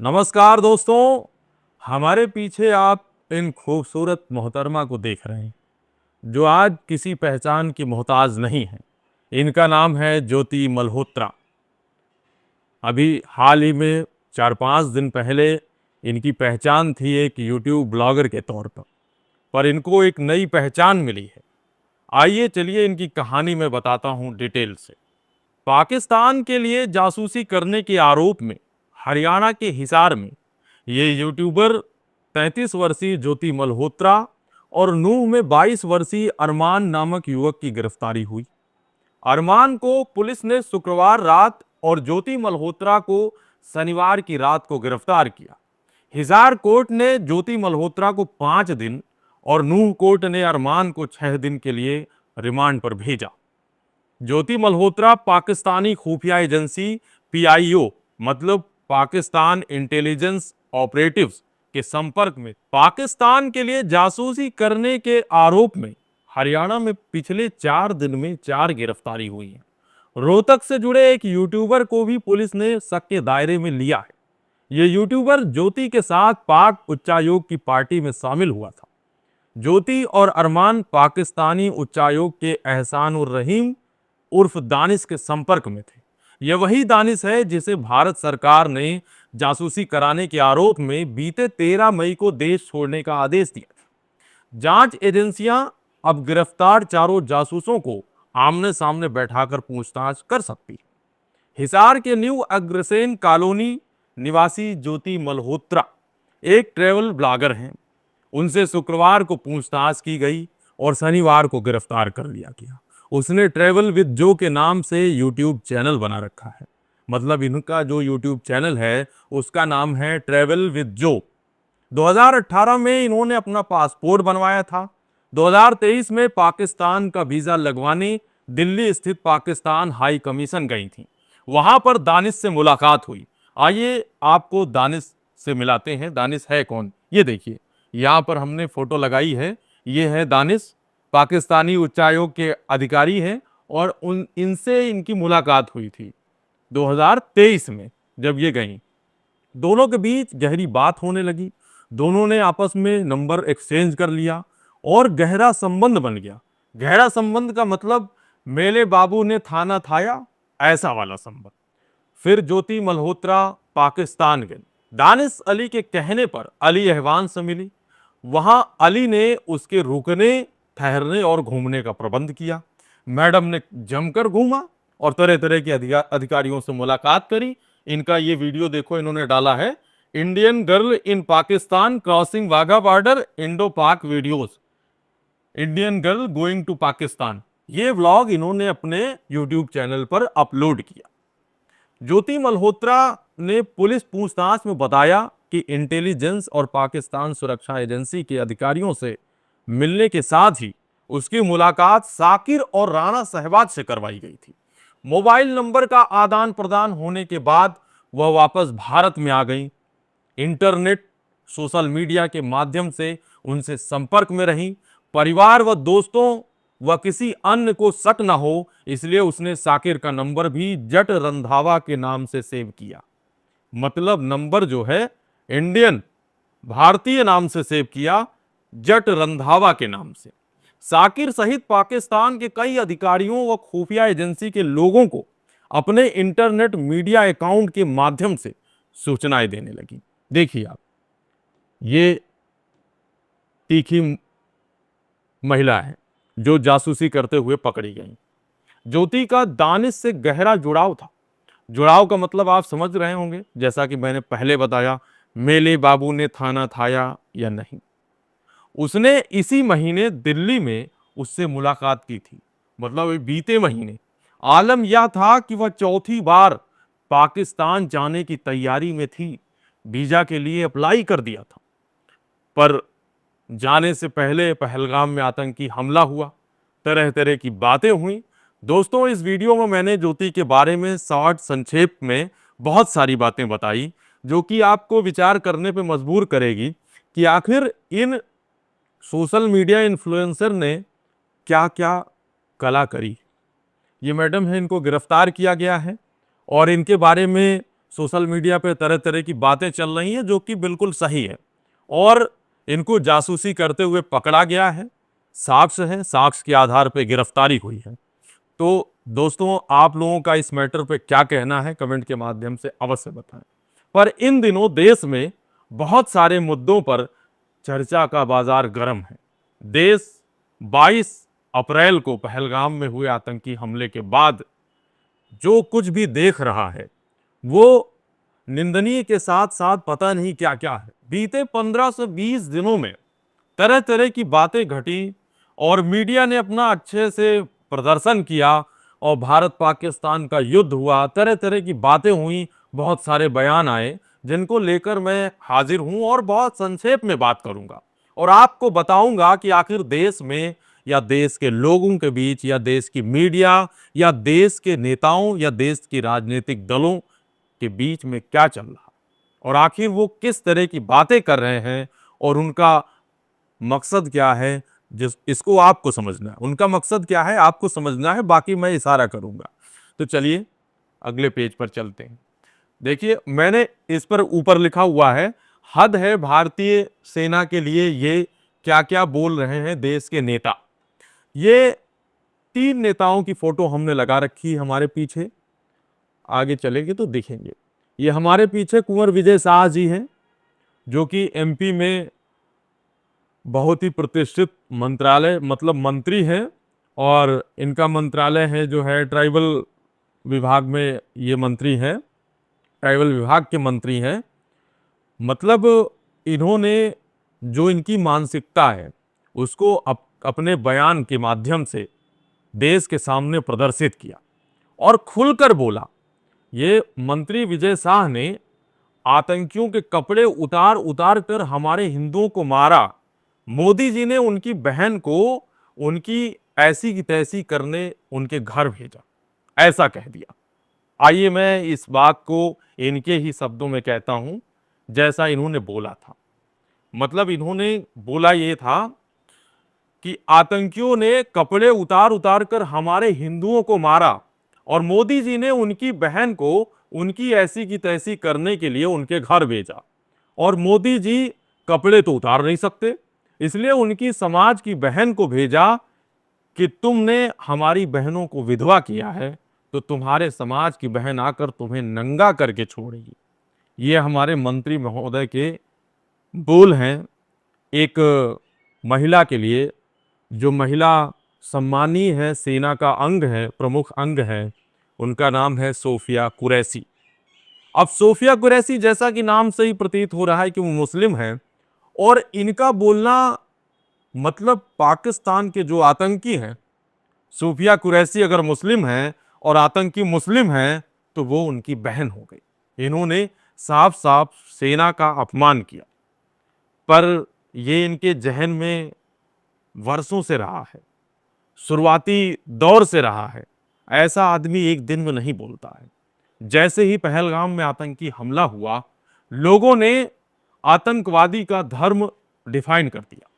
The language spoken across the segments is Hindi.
नमस्कार दोस्तों। हमारे पीछे आप इन खूबसूरत मोहतरमा को देख रहे हैं जो आज किसी पहचान की मोहताज नहीं है। इनका नाम है ज्योति मल्होत्रा। अभी हाल ही में 4-5 दिन पहले इनकी पहचान थी एक यूट्यूब ब्लॉगर के तौर पर इनको एक नई पहचान मिली है। आइए चलिए इनकी कहानी मैं बताता हूँ डिटेल से। पाकिस्तान के लिए जासूसी करने के आरोप में हरियाणा के हिसार में ये यूट्यूबर 33 वर्षीय ज्योति मल्होत्रा और नूंह में 22 वर्षीय अरमान नामक युवक की गिरफ्तारी हुई। अरमान को पुलिस ने शुक्रवार रात और ज्योति मल्होत्रा को शनिवार की रात को गिरफ्तार किया। हिसार कोर्ट ने ज्योति मल्होत्रा को 5 दिन और नूंह कोर्ट ने अरमान को 6 दिन के लिए रिमांड पर भेजा। ज्योति मल्होत्रा पाकिस्तानी खुफिया एजेंसी पीआईओ मतलब पाकिस्तान इंटेलिजेंस ऑपरेटिव्स के संपर्क में पाकिस्तान के लिए जासूसी करने के आरोप में हरियाणा में पिछले 4 दिन में 4 गिरफ्तारी हुई है। रोहतक से जुड़े एक यूट्यूबर को भी पुलिस ने शक के दायरे में लिया है। ये यूट्यूबर ज्योति के साथ पाक उच्चायोग की पार्टी में शामिल हुआ था। ज्योति और अरमान पाकिस्तानी उच्चायोग के एहसान उर रहीम उर्फ दानिश के संपर्क में थे। यह वही दानिश है जिसे भारत सरकार ने जासूसी कराने के आरोप में बीते 13 मई को देश छोड़ने का आदेश दिया था। जांच एजेंसियां अब गिरफ्तार चारों जासूसों को आमने सामने बैठाकर पूछताछ कर सकती है। हिसार के न्यू अग्रसेन कॉलोनी निवासी ज्योति मल्होत्रा एक ट्रैवल ब्लॉगर हैं। उनसे शुक्रवार को पूछताछ की गई और शनिवार को गिरफ्तार कर लिया गया। उसने ट्रैवल विद जो के नाम से यूट्यूब चैनल बना रखा है। मतलब इनका जो यूट्यूब चैनल है उसका नाम है ट्रैवल विद जो। 2018 में इन्होंने अपना पासपोर्ट बनवाया था। 2023 में पाकिस्तान का वीजा लगवाने दिल्ली स्थित पाकिस्तान हाई कमीशन गई थी। वहां पर दानिश से मुलाकात हुई। आइए आपको दानिश से मिलाते हैं। दानिश है कौन, ये देखिए यहाँ पर हमने फोटो लगाई है। ये है दानिश, पाकिस्तानी उच्चायोग के अधिकारी हैं और इनसे इनकी मुलाकात हुई थी 2023 में जब ये गई। दोनों के बीच गहरी बात होने लगी। दोनों ने आपस में नंबर एक्सचेंज कर लिया और गहरा संबंध बन गया। गहरा संबंध का मतलब मेले बाबू ने थाना थाया, ऐसा वाला संबंध। फिर ज्योति मल्होत्रा पाकिस्तान गए। दानिश अली के कहने पर अली अहवान से मिली। वहां अली ने उसके रुकने, ठहरने और घूमने का प्रबंध किया। मैडम ने जमकर घूमा और तरह तरह के अधिकारियों से मुलाकात करी। इनका ये वीडियो देखो, इन्होंने डाला है Indian girl in Pakistan crossing Wagah border Indo Pak videos, Indian girl going to Pakistan. ये व्लॉग इन्होंने अपने यूट्यूब चैनल पर अपलोड किया। ज्योति मल्होत्रा ने पुलिस पूछताछ में बताया कि इंटेलिजेंस और पाकिस्तान सुरक्षा एजेंसी के अधिकारियों से मिलने के साथ ही उसकी मुलाकात साकिर और राणा शहबाज से करवाई गई थी। मोबाइल नंबर का आदान प्रदान होने के बाद वह वापस भारत में आ गई। इंटरनेट, सोशल मीडिया के माध्यम से उनसे संपर्क में रही। परिवार व दोस्तों व किसी अन्य को शक न हो इसलिए उसने साकिर का नंबर भी जट रंधावा के नाम से सेव किया। मतलब नंबर जो है इंडियन, भारतीय नाम से सेव किया, जट रंधावा के नाम से। साकिर सहित पाकिस्तान के कई अधिकारियों व खुफिया एजेंसी के लोगों को अपने इंटरनेट मीडिया अकाउंट के माध्यम से सूचनाएं देने लगी। देखिए आप, ये तीखी महिला है जो जासूसी करते हुए पकड़ी गई। ज्योति का दानिश से गहरा जुड़ाव था। जुड़ाव का मतलब आप समझ रहे होंगे, जैसा कि मैंने पहले बताया, मेले बाबू ने थाना थाया या नहीं। उसने इसी महीने दिल्ली में उससे मुलाकात की थी, मतलब बीते महीने। आलम यह था कि वह चौथी बार पाकिस्तान जाने की तैयारी में थी। वीजा के लिए अप्लाई कर दिया था, पर जाने से पहले पहलगाम में आतंकी हमला हुआ। तरह तरह की बातें हुई। दोस्तों, इस वीडियो में मैंने ज्योति के बारे में शॉर्ट संक्षेप में बहुत सारी बातें बताई जो कि आपको विचार करने पे मजबूर करेगी कि आखिर इन सोशल मीडिया इन्फ्लुएंसर ने क्या क्या कला करी। ये मैडम है, इनको गिरफ्तार किया गया है और इनके बारे में सोशल मीडिया पे तरह तरह की बातें चल रही हैं जो कि बिल्कुल सही है, और इनको जासूसी करते हुए पकड़ा गया है। साक्ष्य है, साक्ष्य के आधार पर गिरफ्तारी हुई है। तो दोस्तों, आप लोगों का इस मैटर पे क्या कहना है, कमेंट के माध्यम से अवश्य बताएं। पर इन दिनों देश में बहुत सारे मुद्दों पर चर्चा का बाजार गर्म है। देश 22 अप्रैल को पहलगाम में हुए आतंकी हमले के बाद जो कुछ भी देख रहा है वो निंदनीय के साथ साथ पता नहीं क्या क्या है। बीते 15 से 20 दिनों में तरह तरह की बातें घटी और मीडिया ने अपना अच्छे से प्रदर्शन किया और भारत पाकिस्तान का युद्ध हुआ, तरह तरह की बातें हुई, बहुत सारे बयान आए जिनको लेकर मैं हाजिर हूं और बहुत संक्षेप में बात करूंगा और आपको बताऊंगा कि आखिर देश में या देश के लोगों के बीच या देश की मीडिया या देश के नेताओं या देश की राजनीतिक दलों के बीच में क्या चल रहा और आखिर वो किस तरह की बातें कर रहे हैं और उनका मकसद क्या है। जिस इसको आपको समझना है, उनका मकसद क्या है आपको समझना है, बाकी मैं इशारा करूंगा। तो चलिए अगले पेज पर चलते हैं। देखिए, मैंने इस पर ऊपर लिखा हुआ है, हद है भारतीय सेना के लिए ये क्या क्या बोल रहे हैं देश के नेता। ये 3 नेताओं की फोटो हमने लगा रखी है हमारे पीछे, आगे चलेंगे तो दिखेंगे। ये हमारे पीछे कुंवर विजय शाह जी हैं जो कि एमपी में बहुत ही प्रतिष्ठित मंत्रालय मतलब मंत्री हैं, और इनका मंत्रालय है जो है ट्राइबल विभाग में ये मंत्री हैं, ट्राइबल विभाग के मंत्री हैं। मतलब इन्होंने जो इनकी मानसिकता है उसको अपने बयान के माध्यम से देश के सामने प्रदर्शित किया और खुलकर बोला। ये मंत्री विजय शाह ने आतंकियों के कपड़े उतार उतार कर हमारे हिंदुओं को मारा, मोदी जी ने उनकी बहन को उनकी ऐसी की तैसी करने उनके घर भेजा, ऐसा कह दिया। आइए मैं इस बात को इनके ही शब्दों में कहता हूं जैसा इन्होंने बोला था। मतलब इन्होंने बोला ये था कि आतंकियों ने कपड़े उतार उतार कर हमारे हिंदुओं को मारा और मोदी जी ने उनकी बहन को उनकी ऐसी की तैसी करने के लिए उनके घर भेजा, और मोदी जी कपड़े तो उतार नहीं सकते, इसलिए उनकी समाज की बहन को भेजा कि तुमने हमारी बहनों को विधवा किया है तो तुम्हारे समाज की बहन आकर तुम्हें नंगा करके छोड़ेगी। ये हमारे मंत्री महोदय के बोल हैं एक महिला के लिए, जो महिला सम्मानीय है, सेना का अंग है, प्रमुख अंग है। उनका नाम है सोफिया कुरैशी। अब सोफिया कुरैशी जैसा कि नाम से ही प्रतीत हो रहा है कि वो मुस्लिम है, और इनका बोलना मतलब पाकिस्तान के जो आतंकी हैं, सोफिया कुरैशी अगर मुस्लिम है और आतंकी मुस्लिम है तो वो उनकी बहन हो गई। इन्होंने साफ साफ सेना का अपमान किया, पर ये इनके जहन में वर्षों से रहा है, शुरुआती दौर से रहा है। ऐसा आदमी एक दिन में नहीं बोलता है। जैसे ही पहलगाम में आतंकी हमला हुआ, लोगों ने आतंकवादी का धर्म डिफाइन कर दिया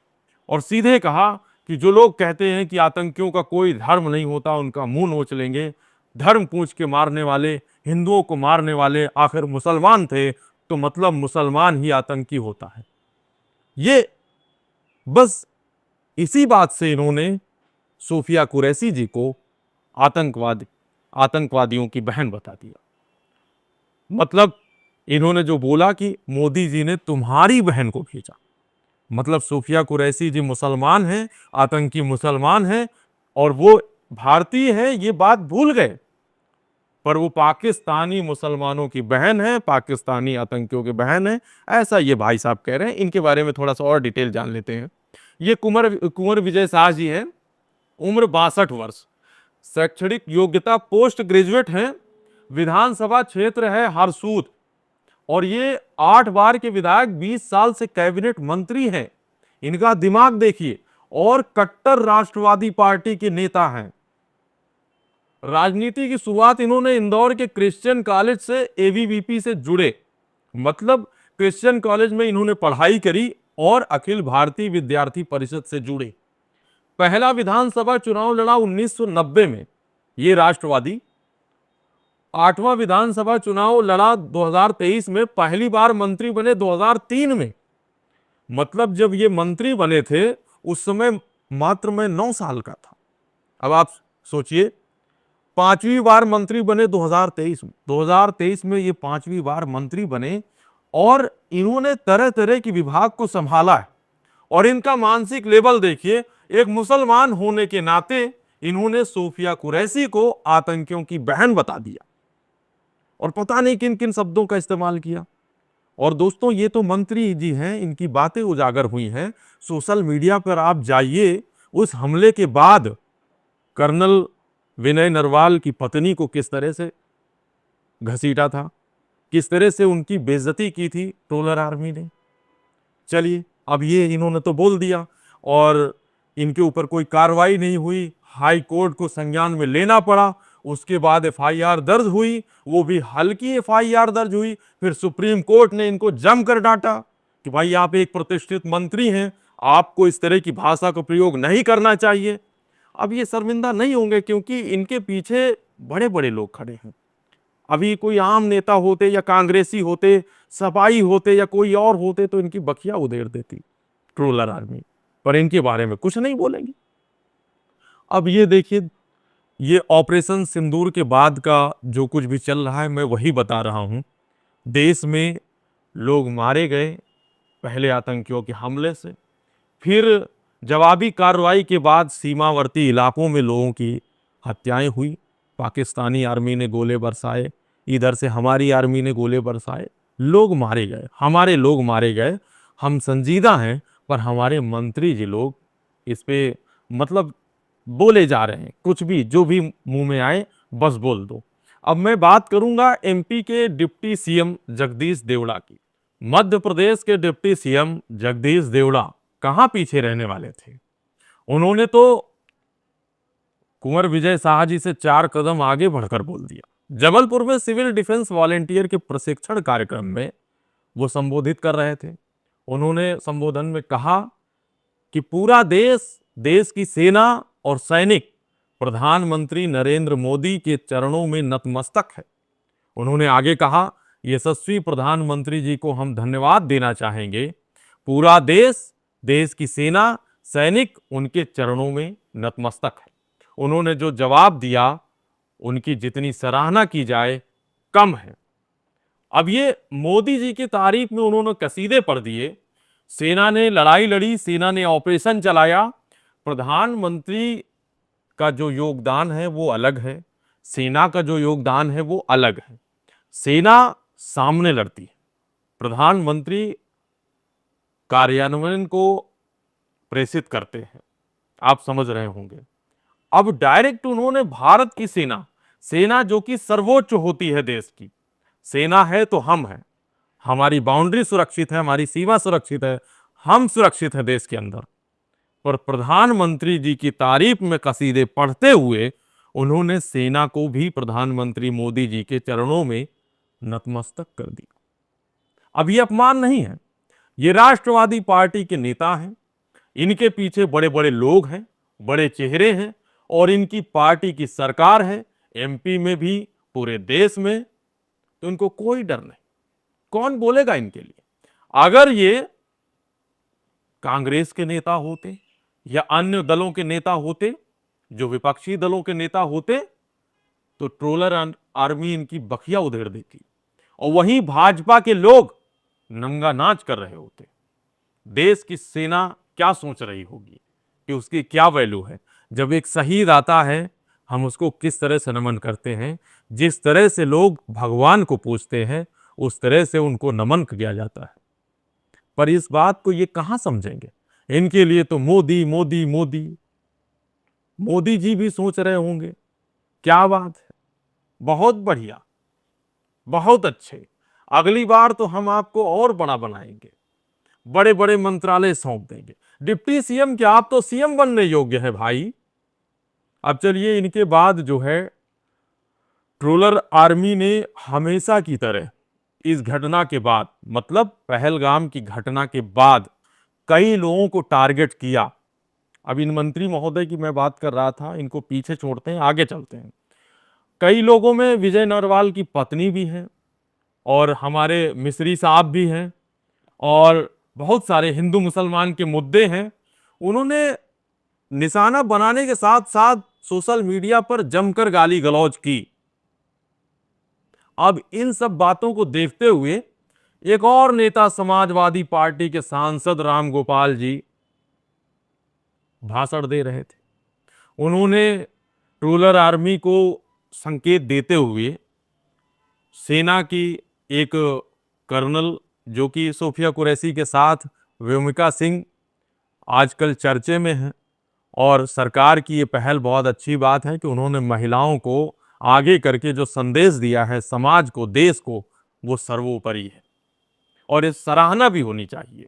और सीधे कहा कि जो लोग कहते हैं कि आतंकियों का कोई धर्म नहीं होता, उनका मुंह नोच लेंगे। धर्म पूछ के मारने वाले, हिंदुओं को मारने वाले आखिर मुसलमान थे, तो मतलब मुसलमान ही आतंकी होता है। ये बस इसी बात से इन्होंने सोफिया कुरैशी जी को आतंकवादियों की बहन बता दिया। मतलब इन्होंने जो बोला कि मोदी जी ने तुम्हारी बहन को भेजा, मतलब सोफिया कुरैशी जी मुसलमान हैं, आतंकी मुसलमान हैं, और वो भारतीय है ये बात भूल गए, पर वो पाकिस्तानी मुसलमानों की बहन है, पाकिस्तानी आतंकियों की बहन है, ऐसा ये भाई साहब कह रहे हैं। इनके बारे में थोड़ा सा और डिटेल जान लेते हैं। ये कुंवर विजय शाह जी हैं, उम्र 62 वर्ष, शैक्षणिक योग्यता पोस्ट ग्रेजुएट हैं, विधानसभा क्षेत्र है हरसूद, और ये 8 बार के विधायक, 20 साल से कैबिनेट मंत्री हैं। इनका दिमाग देखिए, और कट्टर राष्ट्रवादी पार्टी के नेता हैं। राजनीति की शुरुआत इन्होंने इंदौर के क्रिश्चियन कॉलेज से एबीवीपी से जुड़े, मतलब क्रिश्चियन कॉलेज में इन्होंने पढ़ाई करी और अखिल भारतीय विद्यार्थी परिषद से जुड़े। पहला विधानसभा चुनाव लड़ा 1990 में ये राष्ट्रवादी, 8वां विधानसभा चुनाव लड़ा 2023 में, पहली बार मंत्री बने 2003 में। मतलब जब ये मंत्री बने थे उस समय मात्र मैं 9 साल का था। अब आप सोचिए, 5वीं बार मंत्री बने 2023 में। 2023 में ये 5वीं बार मंत्री बने और इन्होंने तरह तरह की विभाग को संभाला है। और इनका मानसिक लेवल देखिए, एक मुसलमान होने के नाते इन्होंने सोफिया कुरैशी को आतंकियों की बहन बता दिया और पता नहीं किन किन शब्दों का इस्तेमाल किया। और दोस्तों, ये तो मंत्री जी हैं, इनकी बातें उजागर हुई हैं। सोशल मीडिया पर आप जाइए, उस हमले के बाद कर्नल विनय नरवाल की पत्नी को किस तरह से घसीटा था, किस तरह से उनकी बेइज्जती की थी ट्रोलर आर्मी ने। चलिए, अब ये इन्होंने तो बोल दिया और इनके ऊपर कोई कार्रवाई नहीं हुई, हाई कोर्ट को संज्ञान में लेना पड़ा। उसके बाद एफआईआर दर्ज हुई, वो भी हल्की एफआईआर दर्ज हुई। फिर सुप्रीम कोर्ट ने इनको जमकर डांटा कि भाई आप एक प्रतिष्ठित मंत्री हैं, आपको इस तरह की भाषा का प्रयोग नहीं करना चाहिए। अब ये शर्मिंदा नहीं होंगे क्योंकि इनके पीछे बड़े बड़े लोग खड़े हैं। अभी कोई आम नेता होते या कांग्रेसी होते, सपाई होते या कोई और होते तो इनकी बखिया उधेड़ देती ट्रोलर आर्मी, पर इनके बारे में कुछ नहीं बोलेंगे। अब ये देखिए, ये ऑपरेशन सिंदूर के बाद का जो कुछ भी चल रहा है मैं वही बता रहा हूं। देश में लोग मारे गए पहले आतंकियों के हमले से, फिर जवाबी कार्रवाई के बाद सीमावर्ती इलाकों में लोगों की हत्याएं हुई। पाकिस्तानी आर्मी ने गोले बरसाए, इधर से हमारी आर्मी ने गोले बरसाए, लोग मारे गए, हमारे लोग मारे गए। हम संजीदा हैं, पर हमारे मंत्री जी लोग इस पे मतलब बोले जा रहे हैं, कुछ भी जो भी मुंह में आए बस बोल दो। अब मैं बात करूंगा एमपी के डिप्टी सीएम जगदीश देवड़ा की। मध्य प्रदेश के डिप्टी सीएम जगदीश देवड़ा कहां पीछे रहने वाले थे। उन्होंने तो कुंवर विजय शाह जी से 4 कदम आगे बढ़कर बोल दिया। जबलपुर में सिविल डिफेंस वॉलेंटियर के प्रशिक्षण कार्यक्रम में वो संबोधित कर रहे थे। उन्होंने संबोधन में कहा कि पूरा देश, देश की सेना और सैनिक प्रधानमंत्री नरेंद्र मोदी के चरणों में नतमस्तक है। उन्होंने आगे कहा, यशस्वी प्रधानमंत्री जी को हम धन्यवाद देना चाहेंगे। पूरा देश, देश की सेना, सैनिक उनके चरणों में नतमस्तक है। उन्होंने जो जवाब दिया, उनकी जितनी सराहना की जाए कम है। अब ये मोदी जी की तारीफ में उन्होंने कसीदे पढ़ दिए। सेना ने लड़ाई लड़ी, सेना ने ऑपरेशन चलाया। प्रधानमंत्री का जो योगदान है वो अलग है, सेना का जो योगदान है वो अलग है। सेना सामने लड़ती है, प्रधानमंत्री कार्यान्वयन को प्रेषित करते हैं। आप समझ रहे होंगे। अब डायरेक्ट उन्होंने भारत की सेना, सेना जो कि सर्वोच्च होती है देश की, सेना है तो हम हैं, हमारी बाउंड्री सुरक्षित है, हमारी सीमा सुरक्षित है, हम सुरक्षित हैं देश के अंदर। पर प्रधानमंत्री जी की तारीफ में कसीदे पढ़ते हुए उन्होंने सेना को भी प्रधानमंत्री मोदी जी के चरणों में नतमस्तक कर दिया। अब ये अपमान नहीं है, ये राष्ट्रवादी पार्टी के नेता हैं, इनके पीछे बड़े बड़े लोग हैं, बड़े चेहरे हैं और इनकी पार्टी की सरकार है एमपी में भी, पूरे देश में। तो इनको कोई डर नहीं, कौन बोलेगा इनके लिए। अगर ये कांग्रेस के नेता होते या अन्य दलों के नेता होते, जो विपक्षी दलों के नेता होते, तो ट्रोलर आर्मी इनकी बखिया उधेड़ देती और वहीं भाजपा के लोग नंगा नाच कर रहे होते। देश की सेना क्या सोच रही होगी कि उसकी क्या वैल्यू है। जब एक शहीद आता है, हम उसको किस तरह से नमन करते हैं, जिस तरह से लोग भगवान को पूजते हैं उस तरह से उनको नमन किया जाता है। पर इस बात को ये कहां समझेंगे। इनके लिए तो मोदी मोदी मोदी। मोदी जी भी सोच रहे होंगे, क्या बात है, बहुत बढ़िया, बहुत अच्छे, अगली बार तो हम आपको और बड़ा बनाएंगे, बड़े बड़े मंत्रालय सौंप देंगे। डिप्टी सीएम क्या, आप तो सीएम बनने योग्य है भाई। अब चलिए, इनके बाद जो है ट्रोलर आर्मी ने हमेशा की तरह इस घटना के बाद, मतलब पहलगाम की घटना के बाद, कई लोगों को टारगेट किया। अब इन मंत्री महोदय की मैं बात कर रहा था, इनको पीछे छोड़ते हैं, आगे चलते हैं। कई लोगों में विजय नरवाल की पत्नी भी है और हमारे मिस्री साहब भी हैं और बहुत सारे हिंदू मुसलमान के मुद्दे हैं। उन्होंने निशाना बनाने के साथ साथ सोशल मीडिया पर जमकर गाली गलौज की। अब इन सब बातों को देखते हुए एक और नेता समाजवादी पार्टी के सांसद राम गोपाल जी भाषण दे रहे थे। उन्होंने रूरल आर्मी को संकेत देते हुए सेना की एक कर्नल जो कि सोफिया कुरैशी के साथ व्योमिका सिंह आजकल चर्चे में है, और सरकार की ये पहल बहुत अच्छी बात है कि उन्होंने महिलाओं को आगे करके जो संदेश दिया है समाज को, देश को, वो सर्वोपरि है और इस सराहना भी होनी चाहिए।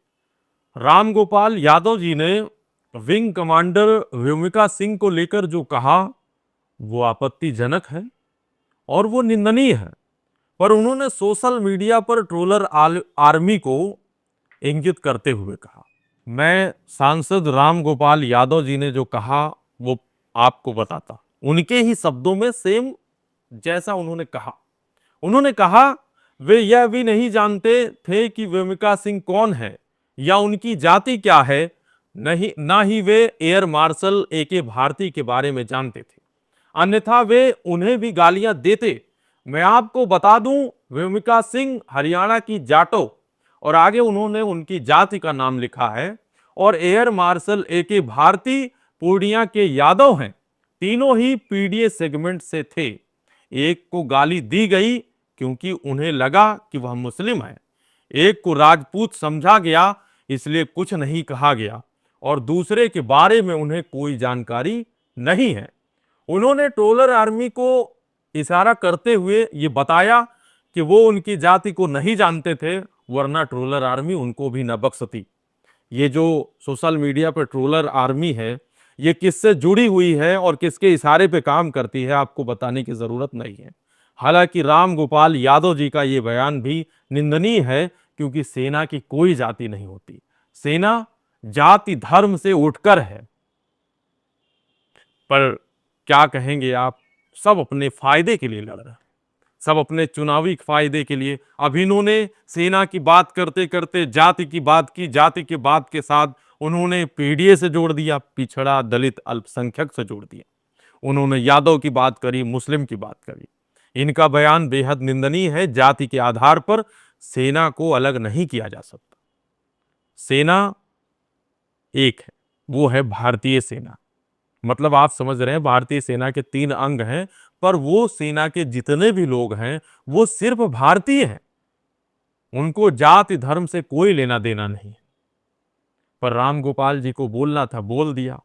राम गोपाल यादव जी ने विंग कमांडर व्योमिका सिंह को लेकर जो कहा वो आपत्तिजनक है और वो निंदनीय है, पर उन्होंने सोशल मीडिया पर ट्रोलर आर्मी को इंगित करते हुए कहा। मैं सांसद राम गोपाल यादव जी ने जो कहा वो आपको बताता, उनके ही शब्दों में सेम जैसा उन्होंने कहा। उन्होंने कहा वे यह भी नहीं जानते थे कि व्योमिका सिंह कौन है या उनकी जाति क्या है, नहीं ना ही वे एयर मार्शल ए.के. भारती के बारे में जानते थे, अन्यथा वे उन्हें भी गालियां देते। मैं आपको बता दूं, व्योमिका सिंह हरियाणा की जाटो, और आगे उन्होंने उनकी जाति का नाम लिखा है, और air marshal A K. Bharti Purnia के यादव हैं। तीनों ही पीडीए सेगमेंट से थे। एक को गाली दी गई क्योंकि उन्हें लगा कि वह मुस्लिम है, एक को राजपूत समझा गया इसलिए कुछ नहीं कहा गया, और दूसरे के बारे में उन्हें कोई जानकारी नहीं है। उन्होंने ट्रोलर आर्मी को इशारा करते हुए ये बताया कि वो उनकी जाति को नहीं जानते थे, वरना ट्रोलर आर्मी उनको भी न बख्शती। ये जो सोशल मीडिया पर ट्रोलर आर्मी है, ये किससे जुड़ी हुई है और किसके इशारे पे काम करती है आपको बताने की जरूरत नहीं है। हालांकि राम गोपाल यादव जी का ये बयान भी निंदनीय है, क्योंकि सेना की कोई जाति नहीं होती। सेना जाति धर्म से उठकर है। पर क्या कहेंगे आप, सब अपने फायदे के लिए लड़ रहे हैं, सब अपने चुनावी फायदे के लिए। अब इन्होंने सेना की बात करते करते जाति की बात की, जाति की बात के साथ उन्होंने पीडीए से जोड़ दिया, पिछड़ा दलित अल्पसंख्यक से जोड़ दिया। उन्होंने यादव की बात करी, मुस्लिम की बात करी। इनका बयान बेहद निंदनीय है। जाति के आधार पर सेना को अलग नहीं किया जा सकता। सेना एक है, वो है भारतीय सेना। मतलब आप समझ रहे हैं, भारतीय सेना के 3 अंग हैं, पर वो सेना के जितने भी लोग हैं वो सिर्फ भारतीय हैं, उनको जाति धर्म से कोई लेना देना नहीं। पर राम गोपाल जी को बोलना था, बोल दिया।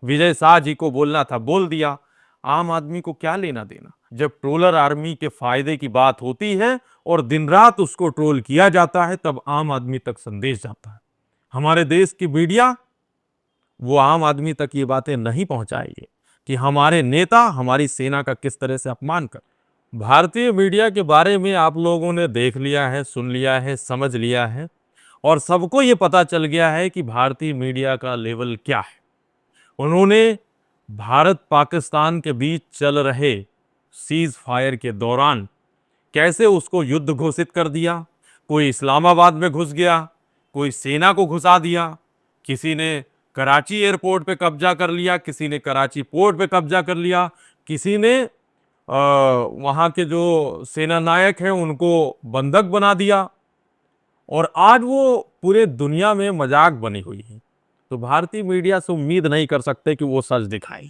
विजय शाह जी को बोलना था, बोल दिया। आम आदमी को क्या लेना देना? जब ट्रोलर आर्मी के फायदे की बात होती है और दिन रात उसको ट्रोल किया जाता है, तब आम आदमी तक संदेश जाता है। हमारे देश की मीडिया वो आम आदमी तक ये बातें नहीं पहुंचाएगी कि हमारे नेता हमारी सेना का किस तरह से अपमान कर। भारतीय मीडिया के बारे में आप लोगों ने देख लिया है, सुन लिया है, समझ लिया है, और सबको ये पता चल गया है कि भारतीय मीडिया का लेवल क्या है। उन्होंने भारत पाकिस्तान के बीच चल रहे सीज फायर के दौरान कैसे उसको युद्ध घोषित कर दिया। कोई इस्लामाबाद में घुस गया, कोई सेना को घुसा दिया, किसी ने कराची एयरपोर्ट पे कब्जा कर लिया, किसी ने कराची पोर्ट पे कब्जा कर लिया, किसी ने वहाँ के जो सेना नायक हैं उनको बंधक बना दिया, और आज वो पूरे दुनिया में मजाक बनी हुई है। तो भारतीय मीडिया से उम्मीद नहीं कर सकते कि वो सच दिखाए।